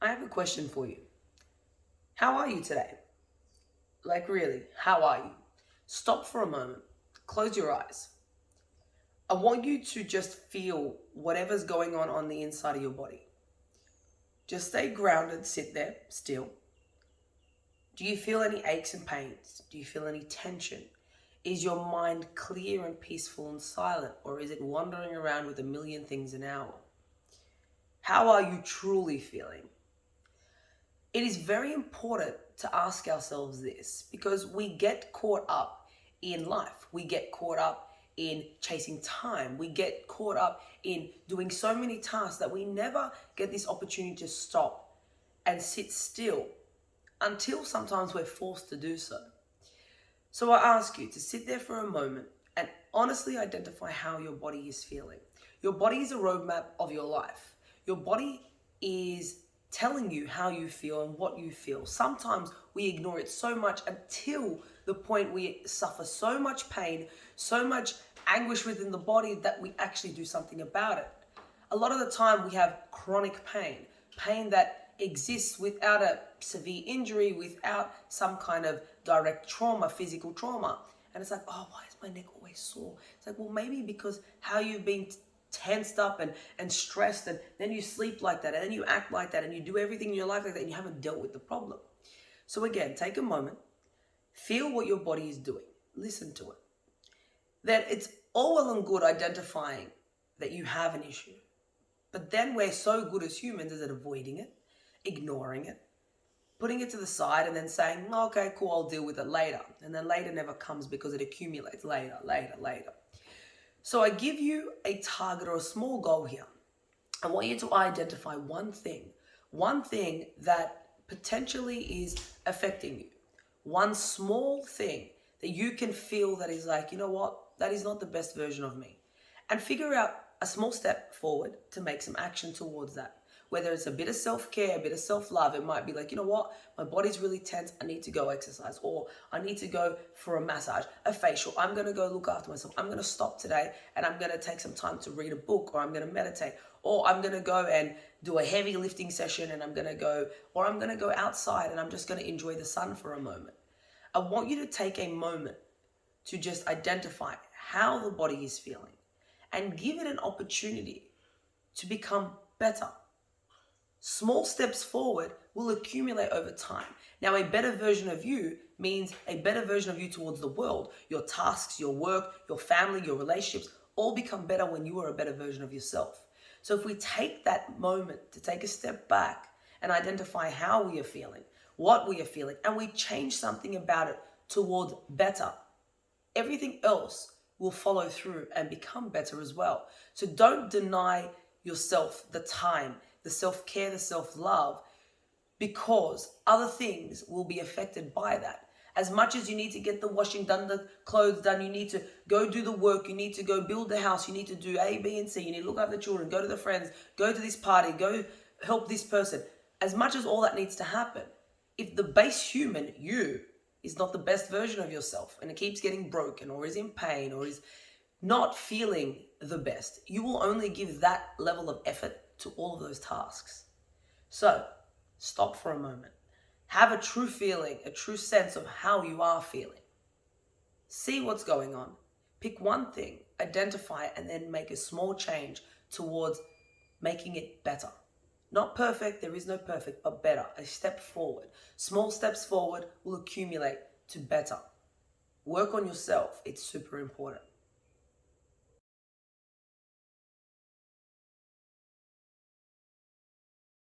I have a question for you. How are you today? Like, really, how are you? Stop for a moment. Close your eyes. I want you to just feel whatever's going on the inside of your body. Just stay grounded, sit there, still. Do you feel any aches and pains? Do you feel any tension? Is your mind clear and peaceful and silent, or is it wandering around with a million things an hour? How are you truly feeling? It is very important to ask ourselves this because we get caught up in life. We get caught up in chasing time. We get caught up in doing so many tasks that we never get this opportunity to stop and sit still until sometimes we're forced to do so. So I ask you to sit there for a moment and honestly identify how your body is feeling. Your body is a roadmap of your life. Your body is telling you how you feel and what you feel. Sometimes we ignore it so much until the point we suffer so much pain, so much anguish within the body that we actually do something about it. A lot of the time we have chronic pain that exists without a severe injury, without some kind of direct trauma, physical trauma. And it's like, oh, why is my neck always sore? It's like, well, maybe because how you've been tensed up and stressed, and then you sleep like that, and then you act like that, and you do everything in your life like that, and you haven't dealt with the problem. So again, take a moment, feel what your body is doing, listen to it. Then it's all well and good identifying that you have an issue. But then we're so good as humans at avoiding it, ignoring it, putting it to the side, and then saying, "Oh, okay, cool, I'll deal with it later." And then later never comes because it accumulates later. So I give you a target or a small goal here. I want you to identify one thing that potentially is affecting you. One small thing that you can feel that is like, you know what, that is not the best version of me. And figure out a small step forward to make some action towards that. Whether it's a bit of self-care, a bit of self-love, it might be like, you know what, my body's really tense, I need to go exercise, or I need to go for a massage, a facial, I'm gonna go look after myself, I'm gonna stop today and I'm gonna take some time to read a book, or I'm gonna meditate, or I'm gonna go and do a heavy lifting session and I'm gonna go outside and I'm just gonna enjoy the sun for a moment. I want you to take a moment to just identify how the body is feeling and give it an opportunity to become better. Small steps forward will accumulate over time. Now, a better version of you means a better version of you towards the world. Your tasks, your work, your family, your relationships all become better when you are a better version of yourself. So if we take that moment to take a step back and identify how we are feeling, what we are feeling, and we change something about it towards better, everything else will follow through and become better as well. So don't deny yourself the time, the self-care, the self-love, because other things will be affected by that. As much as you need to get the washing done, the clothes done, you need to go do the work, you need to go build the house, you need to do A, B, and C, you need to look after the children, go to the friends, go to this party, go help this person. As much as all that needs to happen, if the base human, you, is not the best version of yourself and it keeps getting broken or is in pain or is not feeling the best, you will only give that level of effort to all of those tasks. So stop for a moment. Have a true feeling, a true sense of how you are feeling. See what's going on. Pick one thing, identify it, and then make a small change towards making it better. Not perfect, there is no perfect, but better. A step forward. Small steps forward will accumulate to better. Work on yourself. It's super important.